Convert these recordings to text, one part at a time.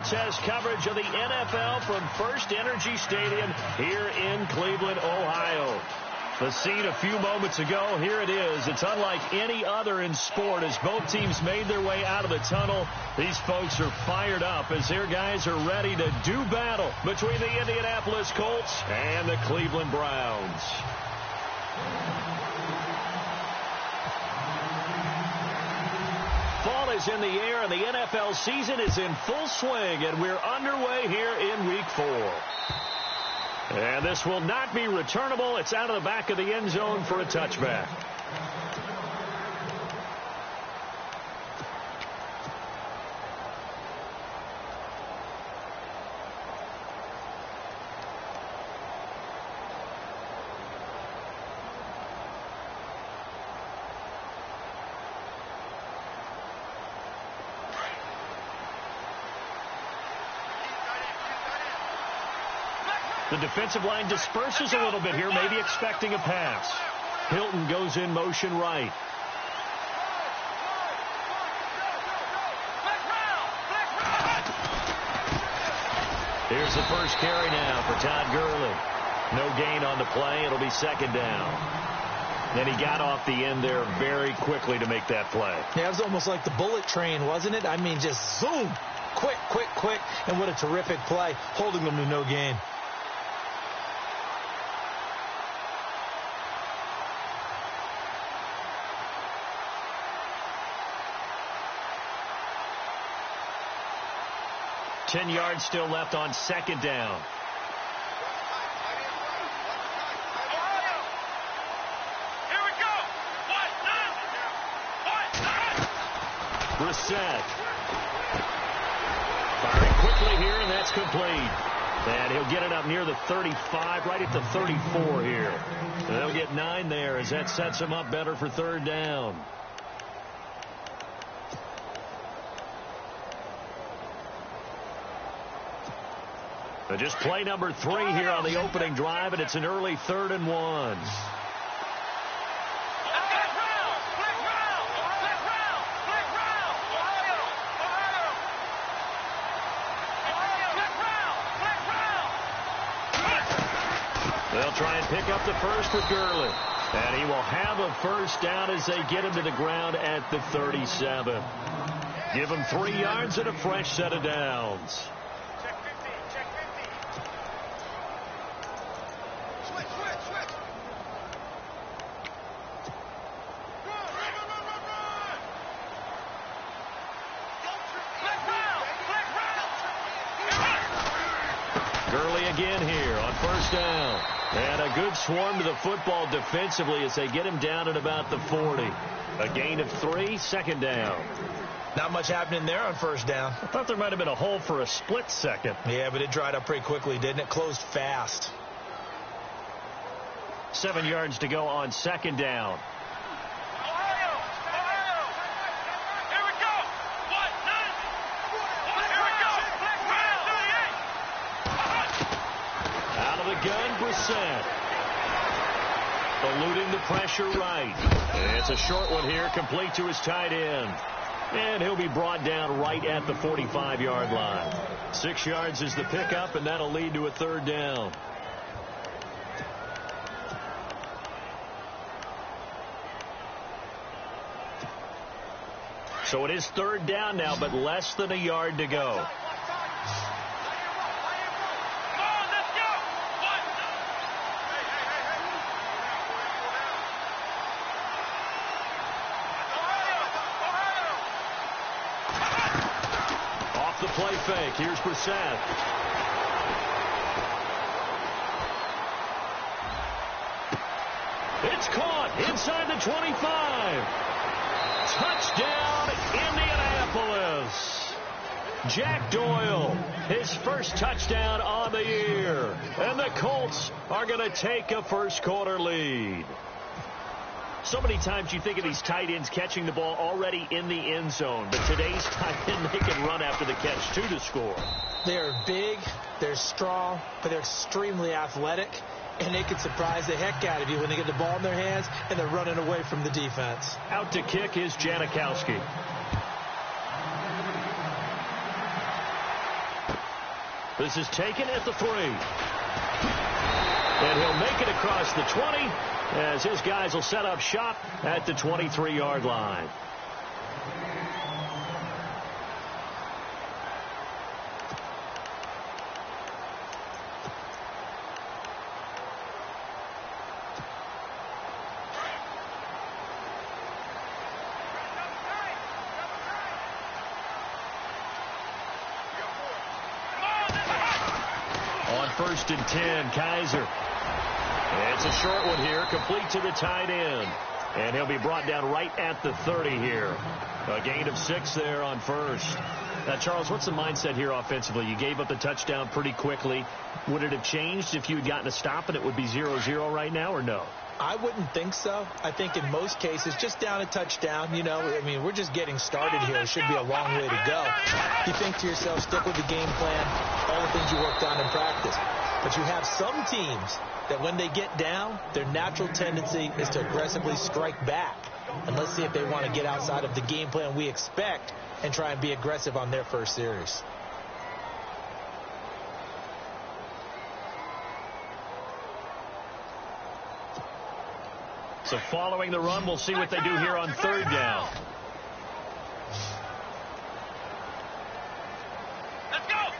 Sports has coverage of the NFL from First Energy Stadium here in Cleveland, Ohio. The scene a few moments ago, here it is. It's unlike any other in sport as both teams made their way out of the tunnel. These folks are fired up as their guys are ready to do battle between the Indianapolis Colts and the Cleveland Browns. Fall is in the air and the NFL season is in full swing, and we're underway here in Week 4. And this will not be returnable. It's out of the back of the end zone for a touchback. The defensive line disperses a little bit here, maybe expecting a pass. Hilton goes in motion right. Here's the first carry now for Todd Gurley. No gain on the play. It'll be second down. Then he got off the end there very quickly to make that play. Yeah, it was almost like the bullet train, wasn't it? I mean, just zoom. Quick, quick, quick. And what a terrific play, holding them to no gain. $10 yards still left on second down. Here we go. Brissett. Firing quickly here, and that's complete. And he'll get it up near the 35, right at the 34 here. And they'll get 9 there as that sets him up better for third down. Just play number 3 here on the opening drive, and it's an early 3rd and 1. They'll try and pick up the first with Gurley. And he will have a first down as they get him to the ground at the 37. Give him 3 yards and a fresh set of downs. Again here on first down. And a good swarm to the football defensively as they get him down at about the 40. A gain of 3, second down. Not much happening there on first down. I thought there might have been a hole for a split second. Yeah, but it dried up pretty quickly, didn't it? Closed fast. 7 yards to go on second down. Gun, Brissett. Eluding the pressure right. It's a short one here, complete to his tight end. And he'll be brought down right at the 45-yard line. 6 yards is the pickup, and that'll lead to a third down. So it is third down now, but less than a yard to go. Play fake. Here's Brissett. It's caught inside the 25. Touchdown, Indianapolis. Jack Doyle, his first touchdown on the year. And the Colts are going to take a first-quarter lead. So many times you think of these tight ends catching the ball already in the end zone. But today's tight end, they can run after the catch, too, to score. They're big, they're strong, but they're extremely athletic. And they can surprise the heck out of you when they get the ball in their hands and they're running away from the defense. Out to kick is Janikowski. This is taken at the 3. And he'll make it across the 20 as his guys will set up shop at the 23-yard line. On 1st and 10, Kaiser. It's a short one here, complete to the tight end. And he'll be brought down right at the 30 here. A gain of 6 there on 1st. Now, Charles, what's the mindset here offensively? You gave up the touchdown pretty quickly. Would it have changed if you had gotten a stop and it would be 0-0 right now, or no? I wouldn't think so. I think in most cases, just down a touchdown, you know, I mean, we're just getting started here. It should be a long way to go. You think to yourself, stick with the game plan, all the things you worked on in practice. But you have some teams that when they get down, their natural tendency is to aggressively strike back. And let's see if they want to get outside of the game plan we expect and try and be aggressive on their first series. So following the run, we'll see what they do here on 3rd down. Let's go.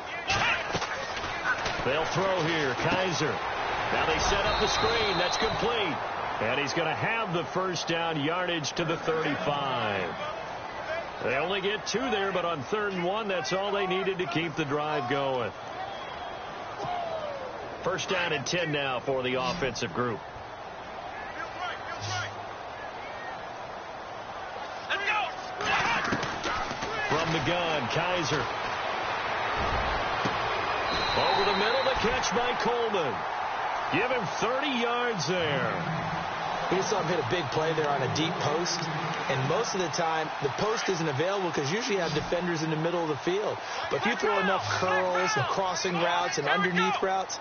They'll throw here. Kaiser. Now they set up the screen. That's complete. And he's going to have the first down yardage to the 35. They only get 2 there, but on 3rd and 1, that's all they needed to keep the drive going. First down and 10 now for the offensive group. From the gun, Kaiser. Over the middle, the catch by Coleman. Give him 30 yards there. We saw him hit a big play there on a deep post. And most of the time, the post isn't available because usually you have defenders in the middle of the field. But if you throw enough curls and crossing routes and underneath routes,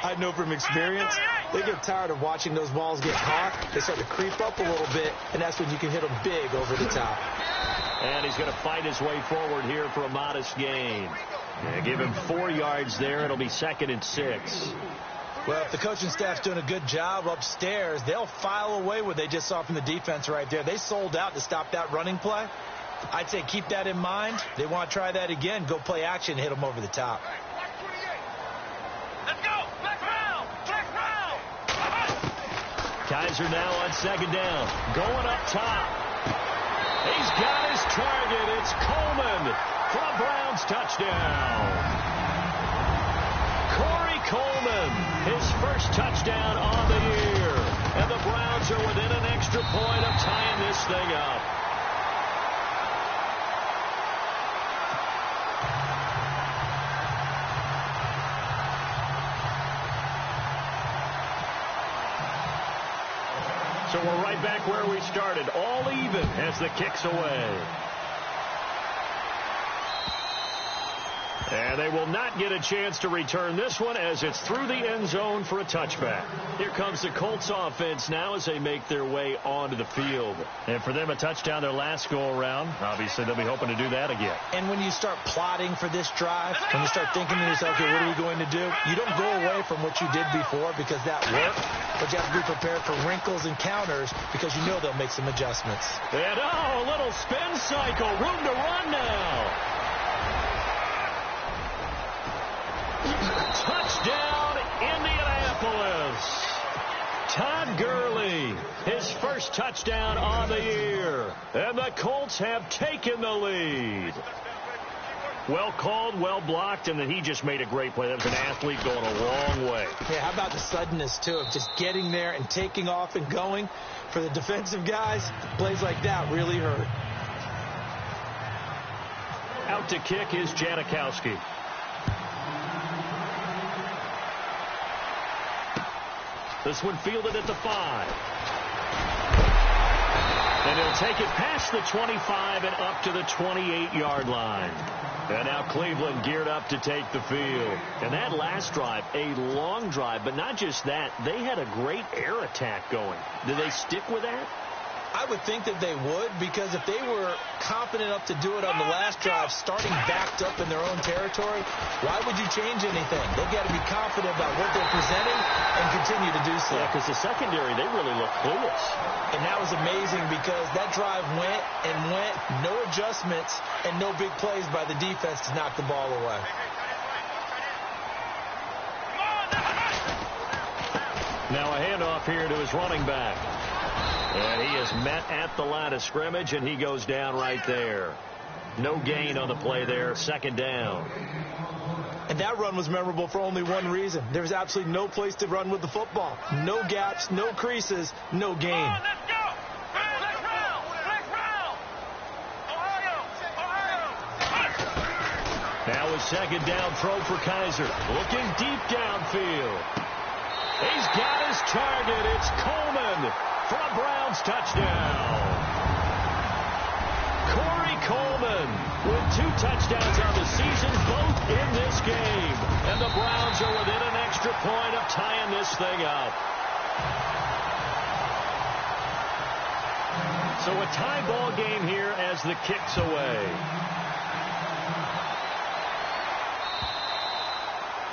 I know from experience, they get tired of watching those balls get caught. They start to creep up a little bit, and that's when you can hit them big over the top. And he's going to fight his way forward here for a modest gain. Yeah, give him 4 yards there. It'll be 2nd and 6. Well, if the coaching staff's doing a good job upstairs, they'll file away what they just saw from the defense right there. They sold out to stop that running play. I'd say keep that in mind. They want to try that again. Go play action, hit them over the top. Let's go. Back round. Back round. Kaiser now on 2nd down. Going up top. He's got his target. It's Coleman for a Browns touchdown. Coleman, his first touchdown on the year. And the Browns are within an extra point of tying this thing up. So we're right back where we started, all even as the kick's away. And they will not get a chance to return this one as it's through the end zone for a touchback. Here comes the Colts offense now as they make their way onto the field. And for them, a touchdown their last go-around. Obviously, they'll be hoping to do that again. And when you start plotting for this drive, when you start thinking to yourself, okay, what are we going to do? You don't go away from what you did before because that worked, but you have to be prepared for wrinkles and counters because you know they'll make some adjustments. And, a little spin cycle. Room to run now. Touchdown, Indianapolis. Todd Gurley, his first touchdown on the year. And the Colts have taken the lead. Well called, well blocked, and then he just made a great play. That was an athlete going a long way. Yeah, how about the suddenness, too, of just getting there and taking off and going? For the defensive guys, plays like that really hurt. Out to kick is Janikowski. This one fielded at the 5. And he'll take it past the 25 and up to the 28-yard line. And now Cleveland geared up to take the field. And that last drive, a long drive, but not just that. They had a great air attack going. Do they stick with that? I would think that they would, because if they were confident enough to do it on the last drive, starting backed up in their own territory, why would you change anything? They've got to be confident about what they're presenting and continue to do so. Yeah, because the secondary, they really look clueless. And that was amazing because that drive went and went, no adjustments, and no big plays by the defense to knock the ball away. Now a handoff here to his running back. And he is met at the line of scrimmage, and he goes down right there. No gain on the play there, second down. And that run was memorable for only one reason. There was absolutely no place to run with the football. No gaps, no creases, no gain. Now a second down throw for Kaiser. Looking deep downfield. He's got his target. It's Coleman for a Browns touchdown. Corey Coleman with 2 touchdowns on the season, both in this game. And the Browns are within an extra point of tying this thing up. So a tie ball game here as the kick's away.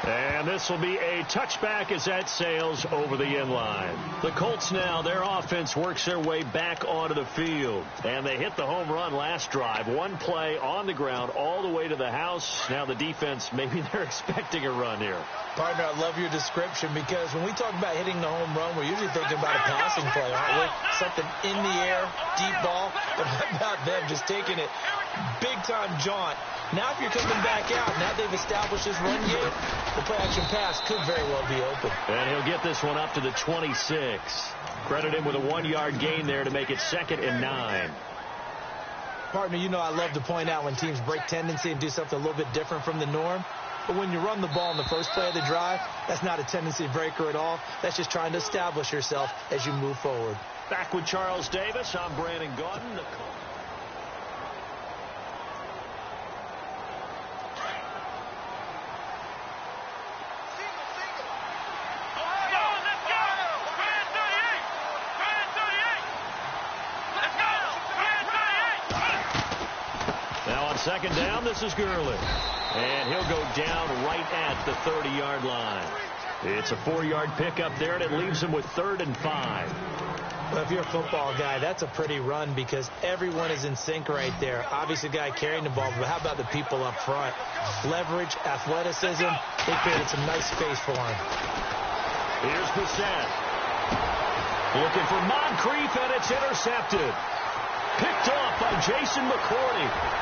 And this will be a touchback as that sails over the end line. The Colts now, their offense works their way back onto the field. And they hit the home run last drive. One play on the ground all the way to the house. Now the defense, maybe they're expecting a run here. Partner, I love your description because when we talk about hitting the home run, we're usually thinking about a passing play, aren't we? Something in the air, deep ball. But how about them just taking it big-time jaunt? Now if you're coming back out, now they've established this run game, the play-action pass could very well be open. And he'll get this one up to the 26. Credit him with a 1-yard gain there to make it 2nd and 9. Partner, you know I love to point out when teams break tendency and do something a little bit different from the norm. But when you run the ball in the first play of the drive, that's not a tendency breaker at all. That's just trying to establish yourself as you move forward. Back with Charles Davis, I'm Brandon Gaudin. Second down, this is Gurley. And he'll go down right at the 30-yard line. It's a 4-yard pickup there, and it leaves him with 3rd and 5. Well, if you're a football guy, that's a pretty run because everyone is in sync right there. Obviously, the guy carrying the ball, but how about the people up front? Leverage, athleticism, they created some nice space for him. Here's Bissett. Looking for Moncrief, and it's intercepted. Picked off by Jason McCourty.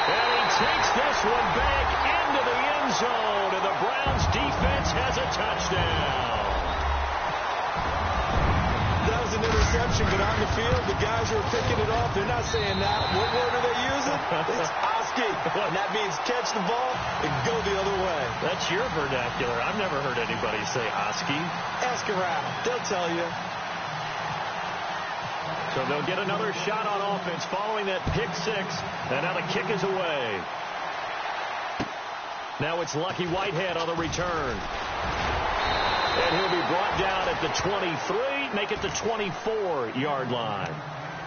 And he takes this one back into the end zone, and the Browns defense has a touchdown. That was an interception, but on the field, the guys who are picking it off, they're not saying that. What word are they using? It's Oski. And that means catch the ball and go the other way. That's your vernacular. I've never heard anybody say Oski. Ask around. They'll tell you. So they'll get another shot on offense following that pick 6. And now the kick is away. Now it's Lucky Whitehead on the return. And he'll be brought down at the 23, make it the 24-yard line.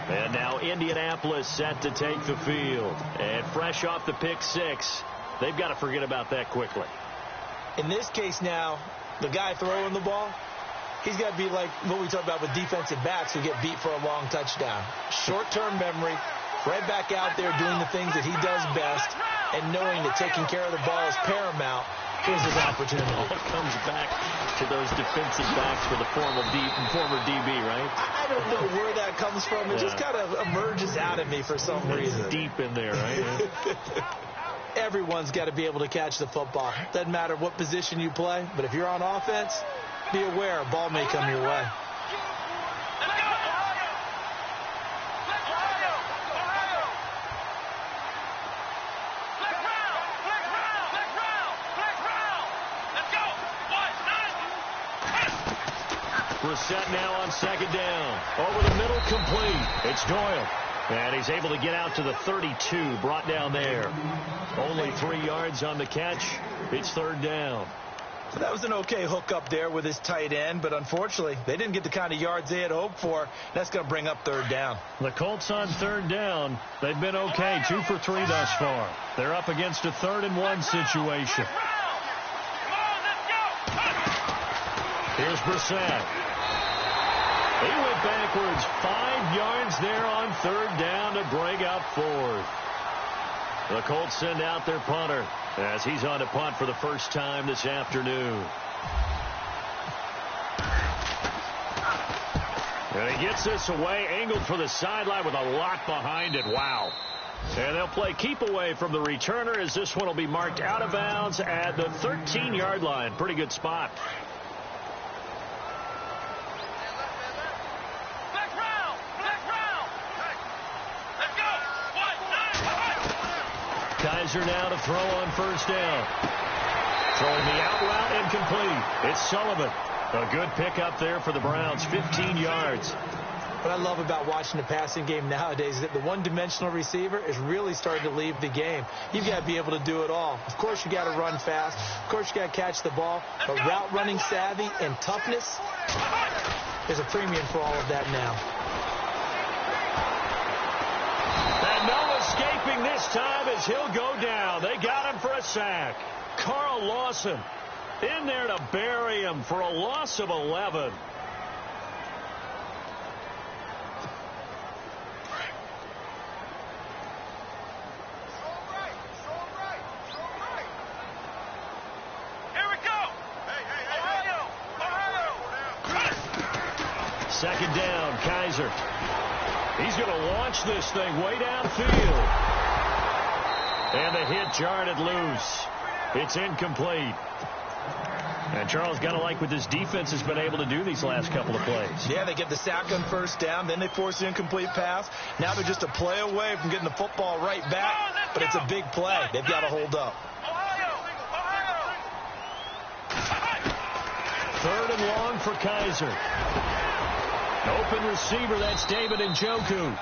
And now Indianapolis set to take the field. And fresh off the pick 6, they've got to forget about that quickly. In this case now, the guy throwing the ball, he's got to be like what we talk about with defensive backs who get beat for a long touchdown. Short-term memory, right back out there doing the things that he does best, and knowing that taking care of the ball is paramount. Here's his opportunity. All comes back to those defensive backs for the former DB, right? I don't know where that comes from. It just kind of emerges out of me for some reason. Deep in there, right? Everyone's got to be able to catch the football. Doesn't matter what position you play, but if you're on offense, be aware a ball may come your way. Brissett now on second down. Over the middle, complete. It's Doyle. And he's able to get out to the 32, brought down there. Only 3 yards on the catch. It's third down. That was an okay hook up there with his tight end, but unfortunately, they didn't get the kind of yards they had hoped for. That's going to bring up third down. The Colts on third down. They've been okay, 2 for 3 thus far. They're up against a 3rd-and-1 situation. Here's Brissett. He went backwards, 5 yards there on third down to bring up fourth. The Colts send out their punter as he's on to punt for the first time this afternoon. And he gets this away, angled for the sideline with a lot behind it. Wow. And they'll play keep away from the returner as this one will be marked out of bounds at the 13-yard line. Pretty good spot. Kaiser now to throw on first down. Throwing the out route incomplete. It's Sullivan. A good pickup there for the Browns, 15 yards. What I love about watching the passing game nowadays is that the one-dimensional receiver is really starting to leave the game. You've got to be able to do it all. Of course, you got to run fast. Of course, you got to catch the ball. But route running savvy and toughness, there's a premium for all of that now. And no escaping this time as he'll go down. They got him for a sack. Carl Lawson in there to bury him for a loss of 11. Second down, Kaiser. He's going to launch this thing way downfield. And the hit jarred it loose. It's incomplete. And Charles, got to like what this defense has been able to do these last couple of plays. Yeah, they get the sack on first down, then they force the incomplete pass. Now they're just a play away from getting the football right back, but it's a big play. They've got to hold up. Third and long for Kaiser. Open receiver, that's David Njoku.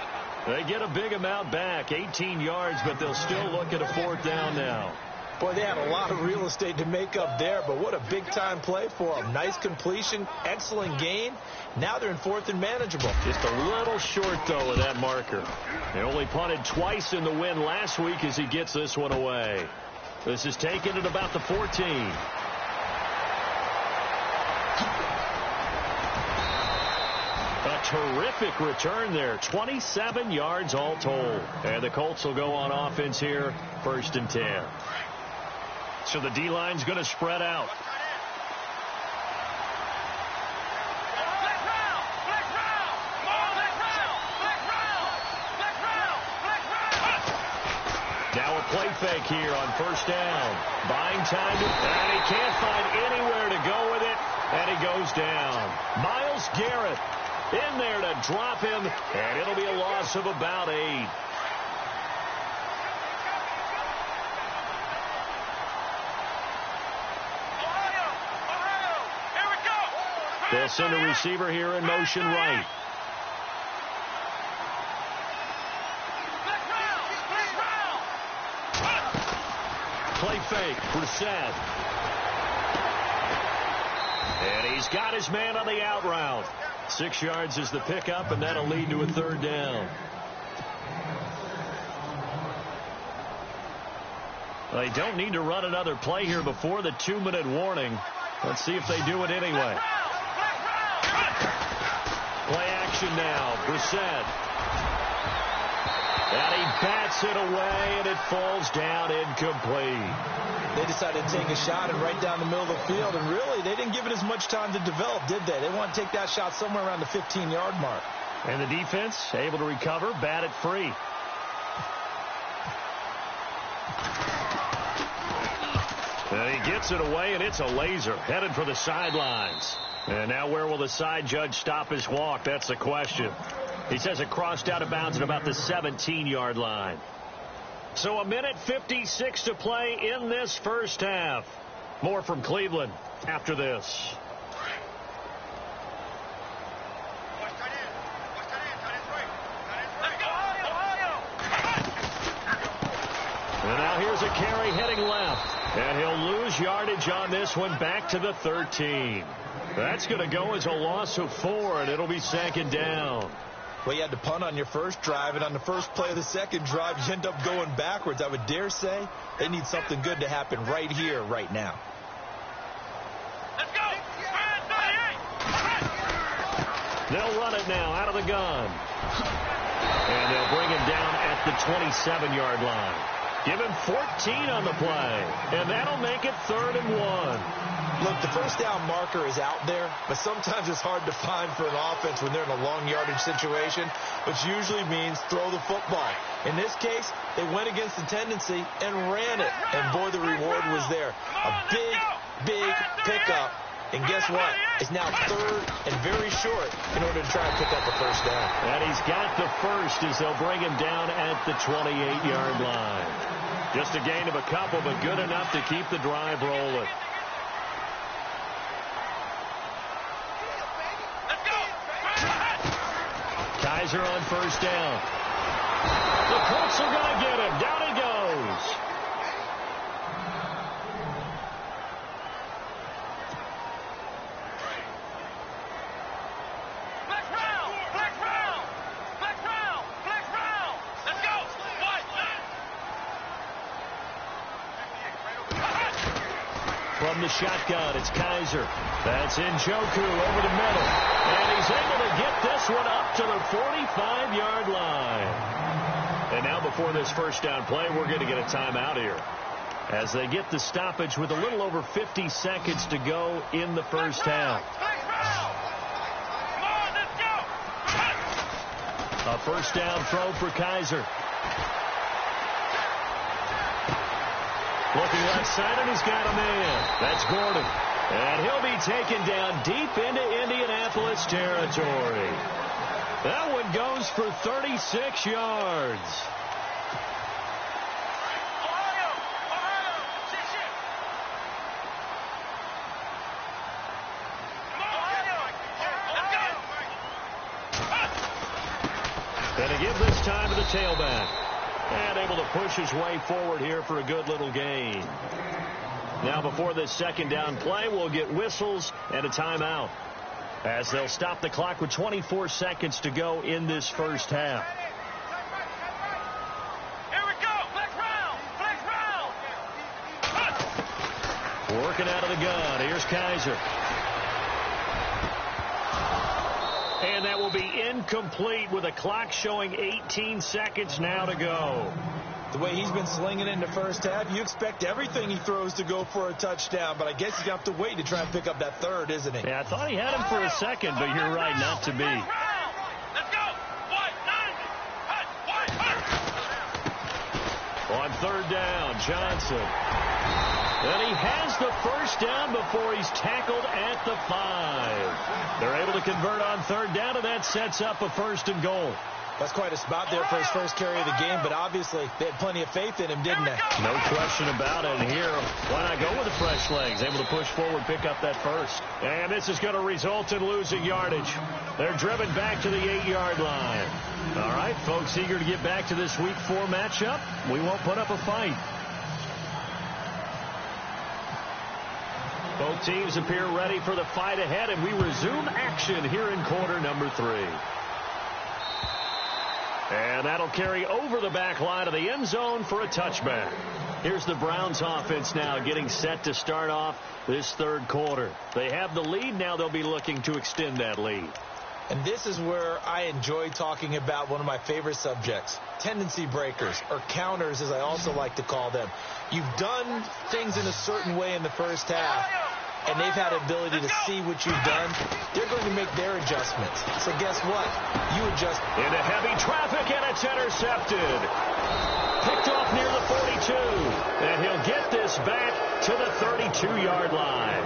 They get a big amount back, 18 yards, but they'll still look at a fourth down now. Boy, they had a lot of real estate to make up there, but what a big-time play for them. Nice completion, excellent gain. Now they're in fourth and manageable. Just a little short, though, of that marker. They only punted twice in the win last week as he gets this one away. This is taken at about the 14. A terrific return there. 27 yards all told. And the Colts will go on offense here, 1st and 10. So the D-line's going to spread out. Now a play fake here on first down. Buying time, and he can't find anywhere to go with it, and he goes down. Myles Garrett in there to drop him, and it'll be a loss of about 8. They'll send a receiver here in motion right. Play fake, Brissett. And he's got his man on the out route. 6 yards is the pickup, and that'll lead to a third down. They don't need to run another play here before the 2-minute warning. Let's see if they do it anyway. Play action now. Brissett. And he bats it away, and it falls down incomplete. They decided to take a shot and right down the middle of the field, and really, they didn't give it as much time to develop, did they? They want to take that shot somewhere around the 15-yard mark. And the defense able to recover, bat it free. And he gets it away, and it's a laser headed for the sidelines. And now where will the side judge stop his walk? That's the question. He says it crossed out of bounds at about the 17-yard line. So 1:56 to play in this first half. More from Cleveland after this. And now here Here's a carry heading left. And he'll lose yardage on this one back to the 13. That's going to go as a loss of 4, and it'll be second down. Well, you had to punt on your first drive, and on the first play of the second drive, you end up going backwards. I would dare say they need something good to happen right here, right now. Let's go. They'll run it now out of the gun. And they'll bring him down at the 27-yard line. Give him 14 on the play, and that'll make it 3rd and 1. Look, the first down marker is out there, but sometimes it's hard to find for an offense when they're in a long yardage situation, which usually means throw the football. In this case, they went against the tendency and ran it, and boy, the reward was there. A big, big pickup, and guess what? It's now 3rd and very short in order to try and pick up a first down. And he's got the first as they'll bring him down at the 28-yard line. Just a gain of a couple, but good enough to keep the drive rolling. Kaiser on first down. The Colts are going to get him. Down he goes. From the shotgun, it's Kaiser. That's Njoku over the middle. And he's able to get this one up to the 45-yard line. And now before this first down play, we're going to get a timeout here, as they get the stoppage with a little over 50 seconds to go in the first half. A first down throw for Kaiser. Looking left side, and he's got a man. That's Gordon. And he'll be taken down deep into Indianapolis territory. That one goes for 36 yards. And to give this time to the tailback. And able to push his way forward here for a good little gain. Now before this second down play, we'll get whistles and a timeout, as they'll stop the clock with 24 seconds to go in this first half. Here we go. Flex round. Working out of the gun. Here's Kaiser. And that will be incomplete with a clock showing 18 seconds now to go. The way he's been slinging in the first half, you expect everything he throws to go for a touchdown, but I guess he's going to have to wait to try and pick up that third, isn't he? Yeah, I thought he had him for a second, but you're right, not to be. Let's go. On third down, Johnson. And he has the first down before he's tackled at the 5. They're able to convert on third down, and that sets up a 1st and goal. That's quite a spot there for his first carry of the game, but obviously they had plenty of faith in him, didn't they? No question about it. And here, why not go with the fresh legs? Able to push forward, pick up that first. And this is going to result in losing yardage. They're driven back to the 8-yard line. All right, folks, eager to get back to this Week 4 matchup. We won't put up a fight. Both teams appear ready for the fight ahead, and we resume action here in quarter number 3. And that'll carry over the back line of the end zone for a touchback. Here's the Browns offense now getting set to start off this third quarter. They have the lead. Now they'll be looking to extend that lead. And this is where I enjoy talking about one of my favorite subjects, tendency breakers, or counters as I also like to call them. You've done things in a certain way in the first half, and they've had ability to see what you've done. They're going to make their adjustments. So guess what? You adjust. Into heavy traffic, and it's intercepted. Picked off near the 42. And he'll get this back to the 32-yard line.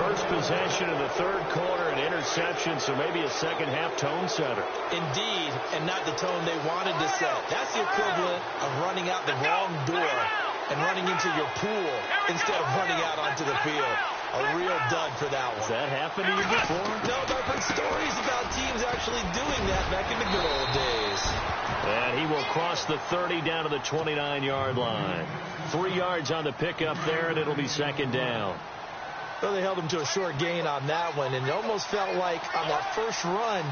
First possession in the third quarter, an interception, so maybe a second-half tone setter. Indeed, and not the tone they wanted to set. That's the equivalent of running out the wrong door and running into your pool instead of running out onto the field. A real dud for that one. Has that happened to you before? No, but I've heard stories about teams actually doing that back in the good old days. And he will cross the 30 down to the 29-yard line. 3 yards on the pickup there, and it'll be second down. Well, they held him to a short gain on that one, and it almost felt like on that first run,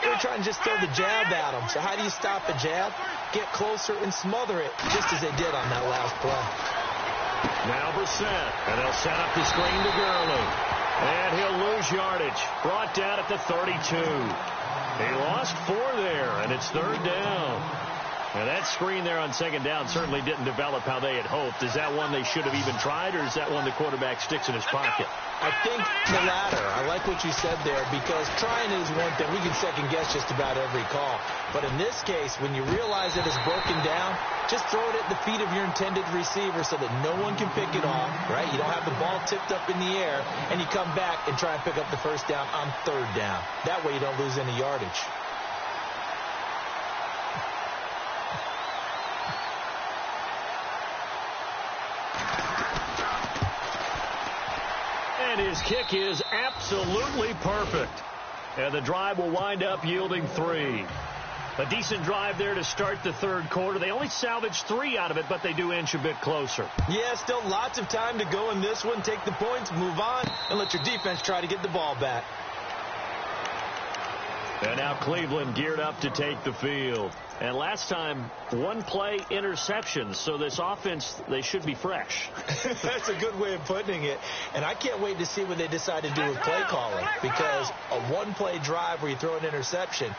they were trying to just throw the jab at him. So how do you stop a jab? Get closer and smother it, just as they did on that last play. Now Brissett, and they'll set up the screen to Gurley. And he'll lose yardage. Brought down at the 32. He lost 4 there, and it's third down. And that screen there on second down certainly didn't develop how they had hoped. Is that one they should have even tried, or is that one the quarterback sticks in his pocket? I think the latter. I like what you said there, because trying is one thing. We can second-guess just about every call. But in this case, when you realize that it's broken down, just throw it at the feet of your intended receiver so that no one can pick it off, right? You don't have the ball tipped up in the air, and you come back and try and pick up the first down on third down. That way you don't lose any yardage. And his kick is absolutely perfect. And the drive will wind up yielding 3. A decent drive there to start the third quarter. They only salvaged 3 out of it, but they do inch a bit closer. Yeah, still lots of time to go in this one. Take the points, move on, and let your defense try to get the ball back. And now Cleveland geared up to take the field. And last time, 1 play interceptions. So this offense, they should be fresh. That's a good way of putting it. And I can't wait to see what they decide to do with play calling. Because a 1-play drive where you throw an interception,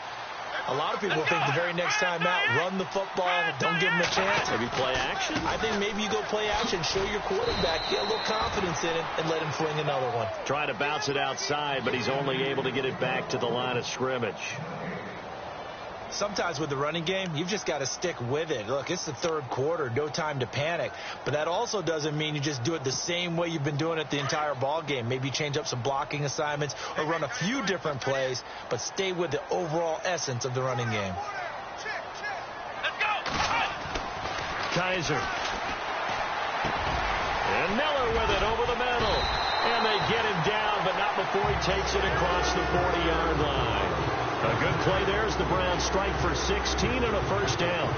a lot of people think the very next time out, run the football, don't give them a chance. Maybe play action? I think maybe you go play action, show your quarterback, get a little confidence in it, and let him fling another one. Try to bounce it outside, but he's only able to get it back to the line of scrimmage. Sometimes with the running game, you've just got to stick with it. Look, it's the third quarter, no time to panic. But that also doesn't mean you just do it the same way you've been doing it the entire ball game. Maybe change up some blocking assignments or run a few different plays, but stay with the overall essence of the running game. Let's go. Kaiser. And Miller with it over the middle. And they get him down, but not before he takes it across the 40-yard line. A good play there as the Browns strike for 16 and a first down.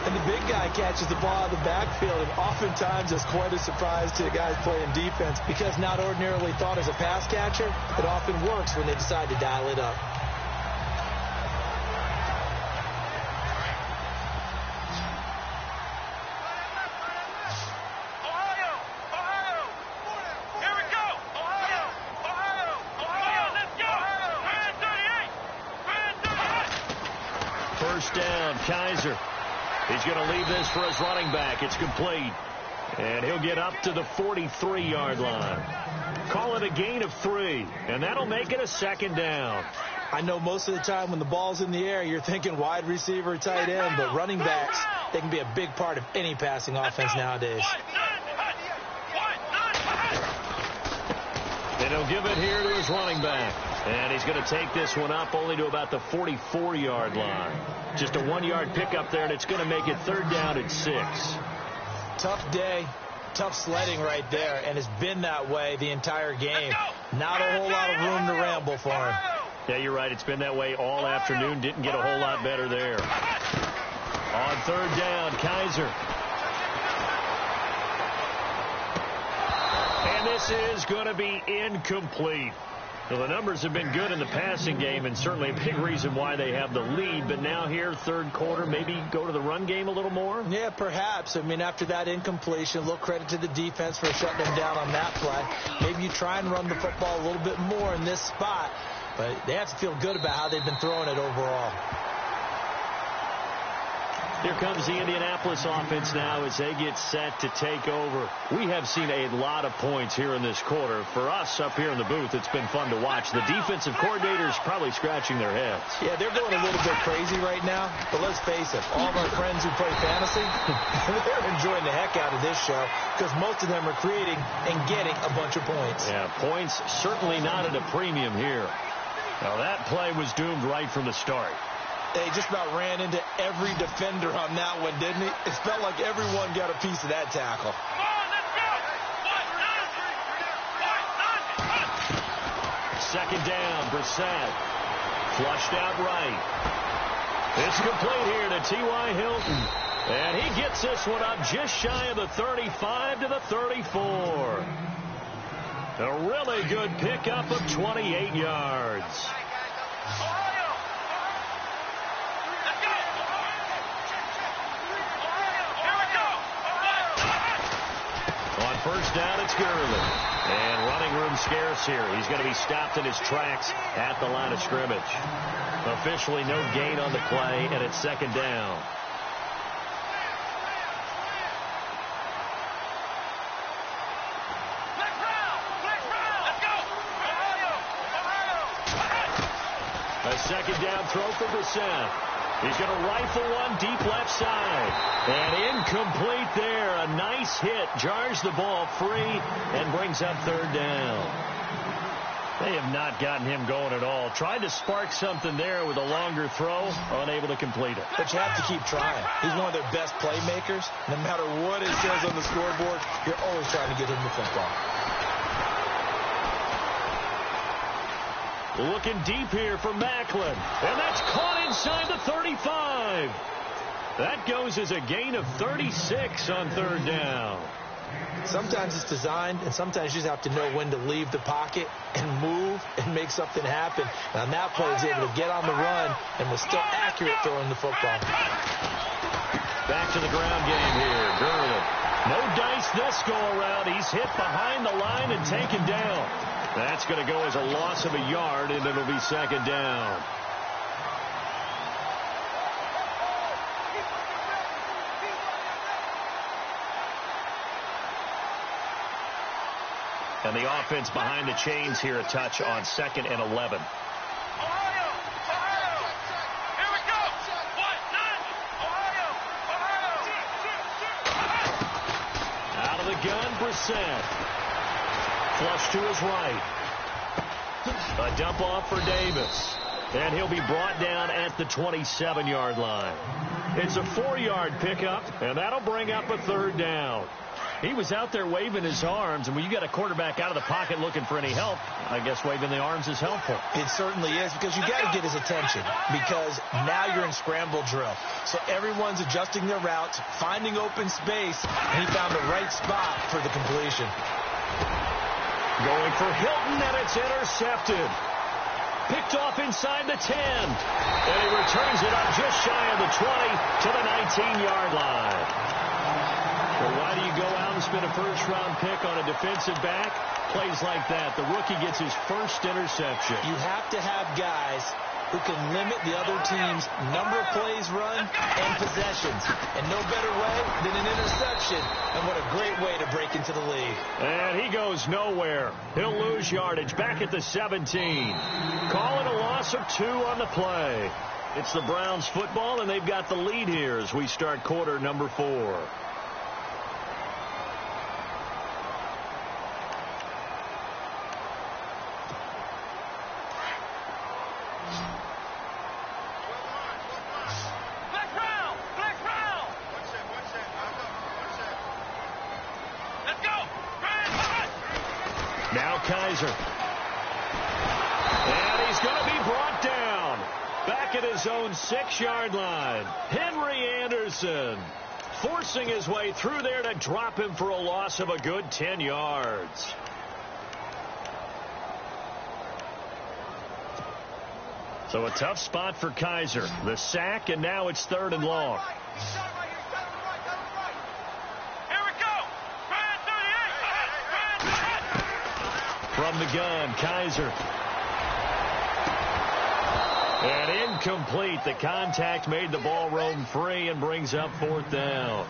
And the big guy catches the ball out of the backfield, and oftentimes it's quite a surprise to the guys playing defense, because not ordinarily thought as a pass catcher, it often works when they decide to dial it up. First down, Kaiser. He's going to leave this for his running back. It's complete. And he'll get up to the 43-yard line. Call it a gain of 3, and that'll make it a second down. I know most of the time when the ball's in the air, you're thinking wide receiver, tight end, but running backs, they can be a big part of any passing offense nowadays. And he'll give it here to his running back. And he's going to take this one up only to about the 44-yard line. Just a 1-yard pickup there, and it's going to make it third down at 6. Tough day, tough sledding right there, and it's been that way the entire game. Not a whole lot of room to ramble for him. Yeah, you're right. It's been that way all afternoon. Didn't get a whole lot better there. On third down, Kaiser. And this is going to be incomplete. Well, the numbers have been good in the passing game, and certainly a big reason why they have the lead. But now here, third quarter, maybe go to the run game a little more? Yeah, perhaps. I mean, after that incompletion, a little credit to the defense for shutting them down on that play. Maybe you try and run the football a little bit more in this spot, but they have to feel good about how they've been throwing it overall. Here comes the Indianapolis offense now as they get set to take over. We have seen a lot of points here in this quarter. For us up here in the booth, it's been fun to watch. The defensive coordinators probably scratching their heads. Yeah, they're going a little bit crazy right now, but let's face it, all of our friends who play fantasy, they're enjoying the heck out of this show because most of them are creating and getting a bunch of points. Yeah, points certainly not at a premium here. Now that play was doomed right from the start. They just about ran into every defender on that one, didn't he? It felt like everyone got a piece of that tackle. second down. Brissett flushed out right. It's complete here to T.Y. Hilton. And he gets this one up just shy of the 35 to the 34. A really good pickup of 28 yards. On first down, it's Gurley. And running room scarce here. He's going to be stopped in his tracks at the line of scrimmage. Officially no gain on the play, and it's second down. A second down throw for Brissett. He's going to rifle one deep left side. And incomplete there. A nice hit. Jars the ball free and brings up third down. They have not gotten him going at all. Tried to spark something there with a longer throw. Unable to complete it. But you have to keep trying. He's one of their best playmakers. No matter what it says on the scoreboard, you're always trying to get him the football. Looking deep here for Macklin. And that's caught inside the 35. That goes as a gain of 36 on third down. Sometimes it's designed, and sometimes you just have to know when to leave the pocket and move and make something happen. And on that play, he was able to get on the run and was still accurate throwing the football. Back to the ground game here. Gurley. No dice this go-around. He's hit behind the line and taken down. That's going to go as a loss of a yard, and it'll be second down. And the offense behind the chains here, a touch on 2nd and 11. Out of the gun, Brissett. Flush to his right. A dump off for Davis. And he'll be brought down at the 27-yard line. It's a 4-yard pickup, and that'll bring up a third down. He was out there waving his arms, and when you got a quarterback out of the pocket looking for any help, I guess waving the arms is helpful. It certainly is, because you got to get his attention, because now you're in scramble drill. So everyone's adjusting their routes, finding open space, and he found the right spot for the completion. Going for Hilton, and it's intercepted. Picked off inside the 10. And he returns it up just shy of the 20 to the 19-yard line. Well, why do you go out and spend a first-round pick on a defensive back? Plays like that. The rookie gets his first interception. You have to have guys who can limit the other team's number of plays run and possessions. And no better way than an interception. And what a great way to break into the league. And he goes nowhere. He'll lose yardage back at the 17. Call it a loss of 2 on the play. It's the Browns football, and they've got the lead here as we start quarter number 4. Now Kaiser. And he's going to be brought down. Back at his own 6-yard line. Henry Anderson forcing his way through there to drop him for a loss of a good 10 yards. So a tough spot for Kaiser. The sack, and now it's 3rd and long. From the gun, Kaiser. And incomplete. The contact made the ball roam free and brings up 4th down.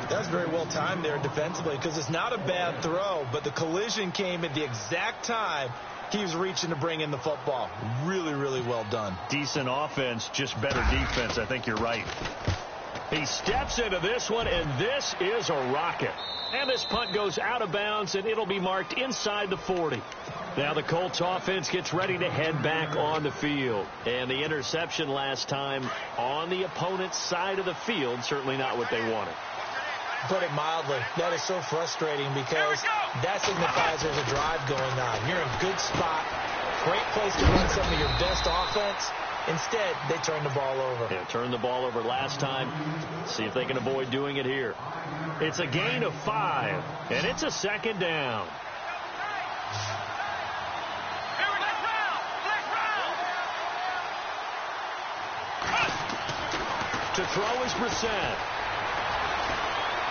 That's very well timed there defensively, because it's not a bad throw, but the collision came at the exact time he was reaching to bring in the football. Really, really well done. Decent offense, just better defense. I think you're right. He steps into this one, and this is a rocket. And this punt goes out of bounds, and it'll be marked inside the 40. Now the Colts offense gets ready to head back on the field. And the interception last time on the opponent's side of the field, certainly not what they wanted. Put it mildly. That is so frustrating because that signifies there's a drive going on. You're in a good spot. Great place to run some of your best offense. Instead, they turn the ball over. Yeah, turned the ball over last time. See if they can avoid doing it here. It's a gain of 5, and it's a second down. To throw is Brissett.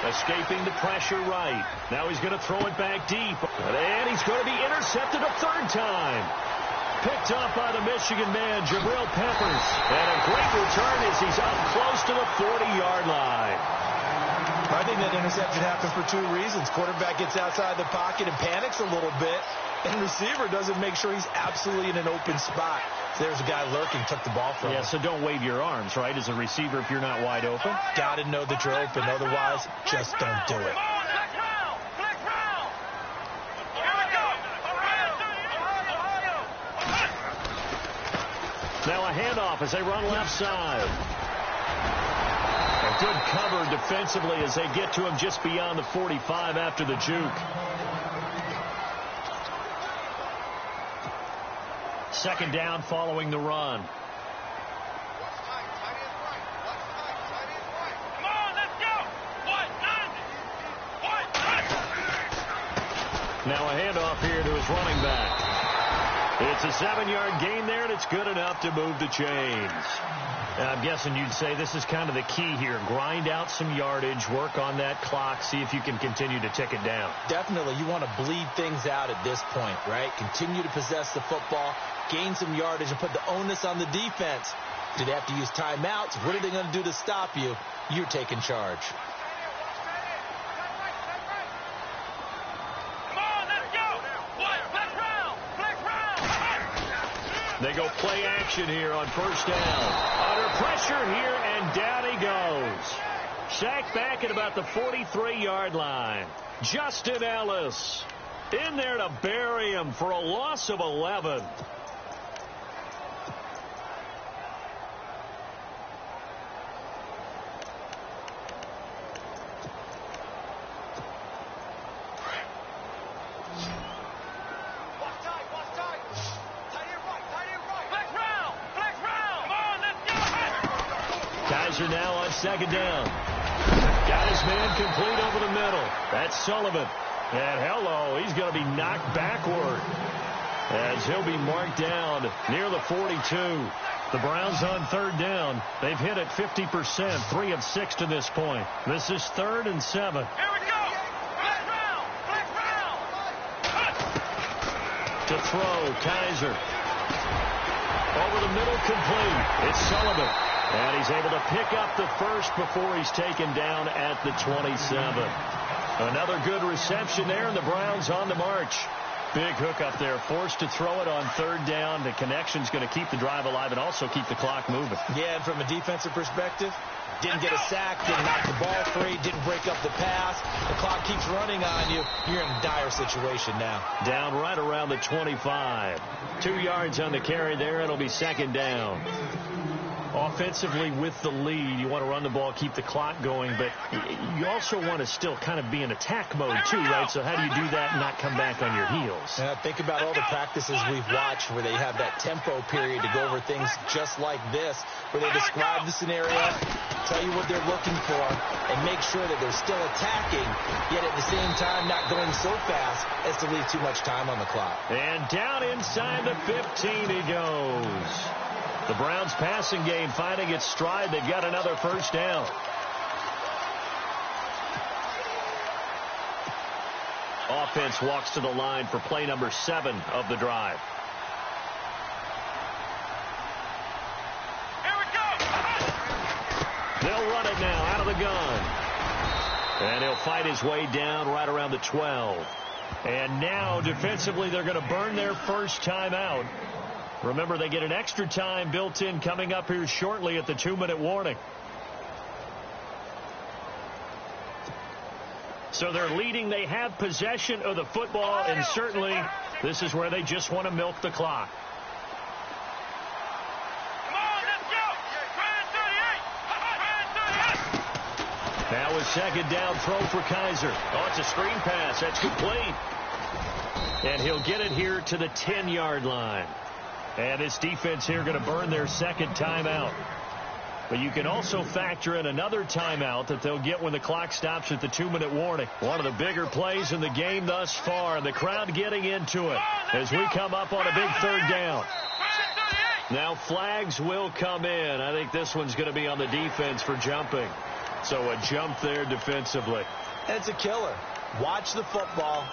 Escaping the pressure right. Now he's going to throw it back deep. And he's going to be intercepted a third time. Picked up by the Michigan man, Jabril Peppers. And a great return as he's up close to the 40-yard line. I think that interception happened for 2 reasons. Quarterback gets outside the pocket and panics a little bit. And receiver doesn't make sure he's absolutely in an open spot. So there's a guy lurking, took the ball from him. Yeah, so don't wave your arms, right, as a receiver if you're not wide open. Got to know that you're open. Otherwise, just don't do it. Now a handoff as they run left side. A good cover defensively as they get to him just beyond the 45 after the juke. Second down following the run. Now a handoff here to his running back. It's a 7-yard gain there, and it's good enough to move the chains. And I'm guessing you'd say this is kind of the key here. Grind out some yardage, work on that clock, see if you can continue to tick it down. Definitely. You want to bleed things out at this point, right? Continue to possess the football, gain some yardage, and put the onus on the defense. Do they have to use timeouts? What are they going to do to stop you? You're taking charge. They go play action here on first down. Under pressure here, and down he goes. Sacked back at about the 43-yard line. Justin Ellis in there to bury him for a loss of 11. Now on second down. Got his man complete over the middle. That's Sullivan. And hello, he's going to be knocked backward as he'll be marked down near the 42. The Browns on third down. They've hit it 50%, 3 of 6 to this point. This is 3rd and 7. Here we go. Flex round. To throw, Kaiser. Over the middle, complete. It's Sullivan. And he's able to pick up the first before he's taken down at the 27. Another good reception there, and the Browns on the march. Big hook up there, forced to throw it on third down. The connection's going to keep the drive alive and also keep the clock moving. Yeah, and from a defensive perspective, didn't get a sack, didn't knock the ball free, didn't break up the pass. The clock keeps running on you. You're in a dire situation now. Down right around the 25. 2 yards on the carry there. It'll be second down. Offensively with the lead, you want to run the ball, keep the clock going, but you also want to still kind of be in attack mode too, right? So how do you do that and not come back on your heels? Think about all the practices we've watched where they have that tempo period to go over things just like this, where they describe the scenario, tell you what they're looking for, and make sure that they're still attacking, yet at the same time not going so fast as to leave too much time on the clock. And down inside the 15 he goes. The Browns passing game finding its stride. They've got another first down. Offense walks to the line for play number 7 of the drive. Here we go. They'll run it now out of the gun. And he'll fight his way down right around the 12. And now defensively they're going to burn their first time out. Remember, they get an extra time built in coming up here shortly at the 2-minute warning. So they're leading. They have possession of the football, and certainly this is where they just want to milk the clock. Come on, let's go. Now is second down throw for Kaiser. Oh, it's a screen pass. That's complete. And he'll get it here to the 10-yard line. And this defense here going to burn their second timeout. But you can also factor in another timeout that they'll get when the clock stops at the 2-minute warning. One of the bigger plays in the game thus far, and the crowd getting into it as we come up on a big third down. Now flags will come in. I think this one's going to be on the defense for jumping. So a jump there defensively. It's a killer. Watch the football.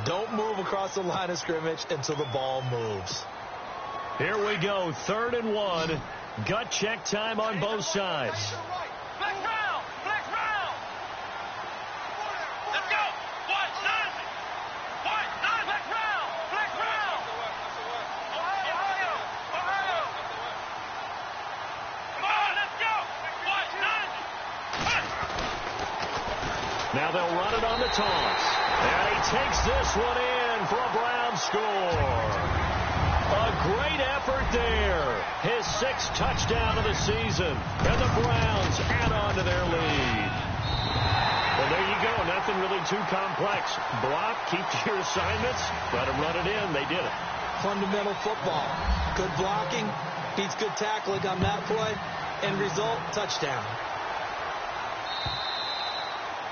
Don't move across the line of scrimmage until the ball moves. Here we go, 3rd and 1. Gut check time on both sides. Flex round! Flex round! Let's go! One, nine! Flex round! Flex round! Ohio! Come on, let's go! One, nine! Now they'll run it on the toss. And he takes this one in for a Brown score. A great effort there. His 6th touchdown of the season. And the Browns add on to their lead. Well, there you go. Nothing really too complex. Block, keep to your assignments, let them run it in. They did it. Fundamental football. Good blocking, beats good tackling on that play. End result, touchdown.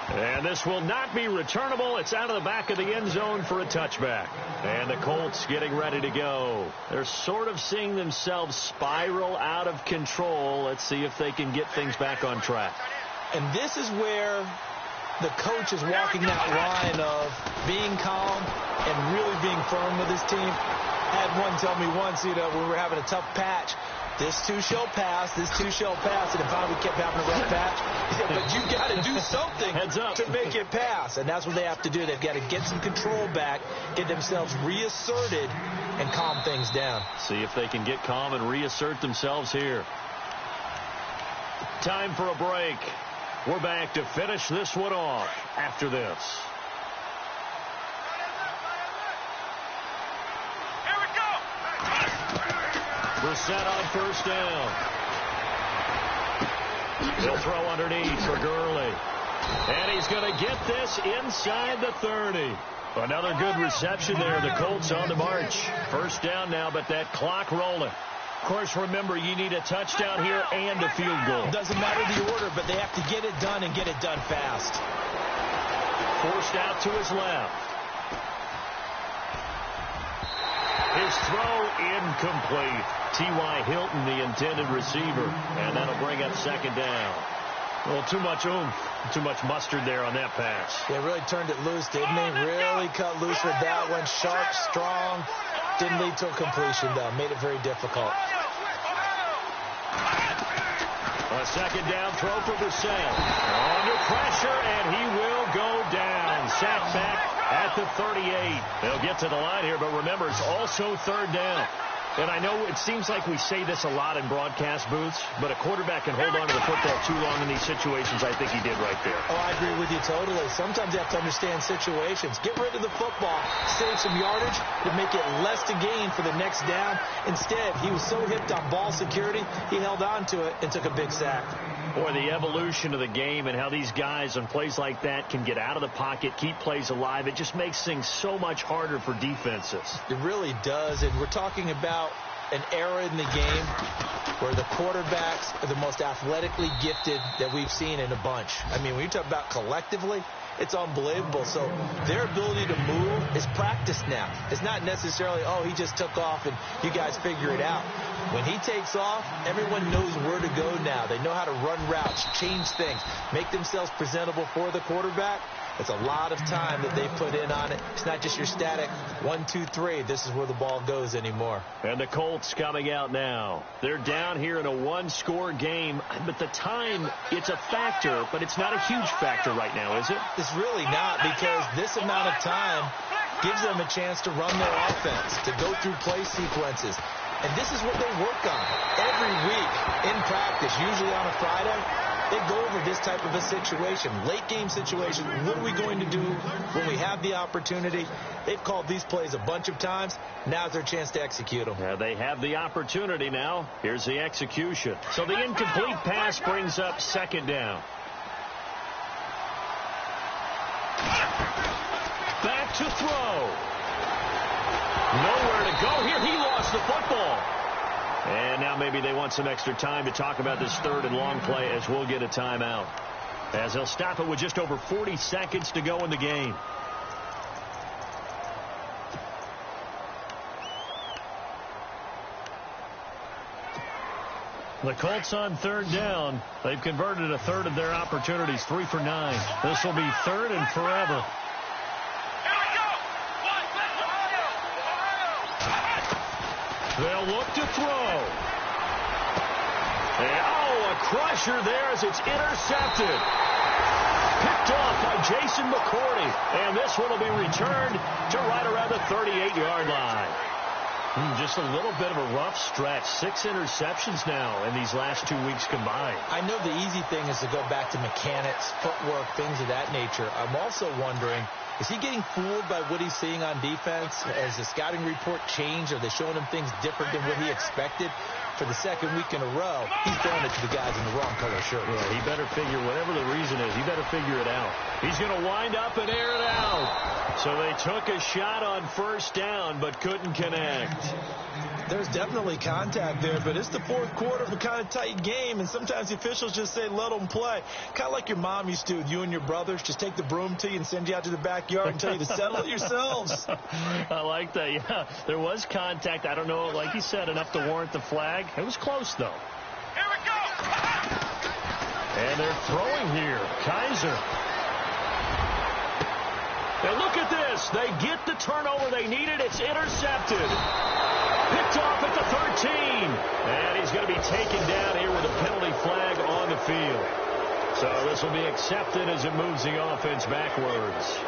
And this will not be returnable. It's out of the back of the end zone for a touchback. And the Colts getting ready to go. They're sort of seeing themselves spiral out of control. Let's see if they can get things back on track. And this is where the coach is walking that line of being calm and really being firm with his team. I had one tell me once, when we were having a tough patch, this too shall pass, this too shall pass, and finally we kept having a rough patch. He said, but you got to do something to make it pass, and that's what they have to do. They've got to get some control back, get themselves reasserted, and calm things down. See if they can get calm and reassert themselves here. Time for a break. We're back to finish this one off after this. Brissett on first down. He'll throw underneath for Gurley. And he's going to get this inside the 30. Another good reception there. The Colts on the march. First down now, but that clock rolling. Of course, remember, you need a touchdown here and a field goal. Doesn't matter the order, but they have to get it done and get it done fast. Forced out to his left. His throw incomplete. T.Y. Hilton, the intended receiver. And that'll bring up second down. Well, too much oomph, too much mustard there on that pass. They really turned it loose, didn't they? Really cut loose with that one. Sharp, strong. Didn't lead to a completion, though. Made it very difficult. A second down throw for Brissett. Under pressure, and he will go down. Sacked back at the 38. They'll get to the line here, but remember, it's also third down. And I know it seems like we say this a lot in broadcast booths, but a quarterback can hold on to the football too long in these situations. I think he did right there. Oh, I agree with you totally. Sometimes you have to understand situations. Get rid of the football, save some yardage to make it less to gain for the next down. Instead, he was so hipped on ball security, he held on to it and took a big sack. Boy, the evolution of the game and how these guys on plays like that can get out of the pocket, keep plays alive, it just makes things so much harder for defenses. It really does, and we're talking about an era in the game where the quarterbacks are the most athletically gifted that we've seen in a bunch. I mean, when you talk about collectively, it's unbelievable. So their ability to move is practiced now. It's not necessarily, oh, he just took off and you guys figure it out. When he takes off, everyone knows where to go now. They know how to run routes, change things, make themselves presentable for the quarterback. It's a lot of time that they put in on it. It's not just your static 1, 2, 3. This is where the ball goes anymore. And the Colts coming out now. They're down here in a one-score game, but the time, it's a factor, but it's not a huge factor right now, is it? It's really not, because this amount of time gives them a chance to run their offense, to go through play sequences. And this is what they work on every week in practice, usually on a Friday. They go over this type of a situation, late game situation. What are we going to do when we have the opportunity? They've called these plays a bunch of times. Now's their chance to execute them. Yeah, they have the opportunity now. Here's the execution. So the incomplete pass brings up second down. to throw. Nowhere to go here. He lost the football. And now maybe they want some extra time to talk about this third and long play as we'll get a timeout. As they'll stop it with just over 40 seconds to go in the game. The Colts on third down. They've converted a third of their opportunities, 3 for 9. This will be third and forever. They'll look to throw. And, a crusher there as it's intercepted. Picked off by Jason McCourty. And this one will be returned to right around the 38-yard line. Just a little bit of a rough stretch. 6 interceptions now in these last 2 weeks combined. I know the easy thing is to go back to mechanics, footwork, things of that nature. I'm also wondering, is he getting fooled by what he's seeing on defense? Has the scouting report changed? Are they showing him things different than what he expected? For the second week in a row, he's throwing it to the guys in the wrong color shirt. Yeah, he better figure, whatever the reason is, he better figure it out. He's going to wind up and air it out. So they took a shot on first down, but couldn't connect. There's definitely contact there, but it's the fourth quarter of a kind of tight game, and sometimes the officials just say, let them play. Kind of like your mom used to, you and your brothers, just take the broom to you and send you out to the backyard and tell you to settle it yourselves. I like that, yeah. There was contact. I don't know, like you said, enough to warrant the flag. It was close, though. Here we go. And they're throwing here. Kaiser. And look at this. They get the turnover they needed. It's intercepted. Picked off at the 13. And he's going to be taken down here with a penalty flag on the field. So this will be accepted as it moves the offense backwards.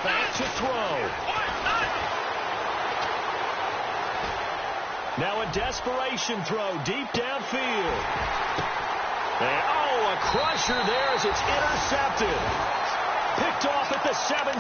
Back to throw. Now a desperation throw deep downfield. And, a crusher there as it's intercepted. Picked off at the 17.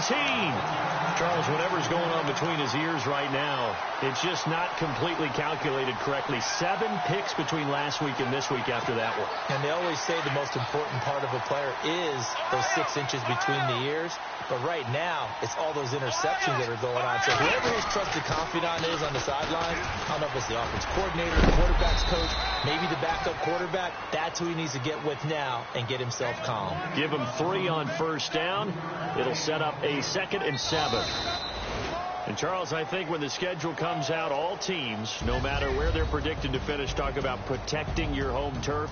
Charles, whatever's going on between his ears right now, it's just not completely calculated correctly. 7 picks between last week and this week after that one. And they always say the most important part of a player is those 6 inches between the ears. But right now, it's all those interceptions that are going on. So whoever his trusted confidant is on the sideline, I don't know if it's the offense coordinator, the quarterback's coach, maybe the backup quarterback, that's who he needs to get with now and get himself calm. Give him 3 on first down. It'll set up a 2nd and 7. And, Charles, I think when the schedule comes out, all teams, no matter where they're predicted to finish, talk about protecting your home turf.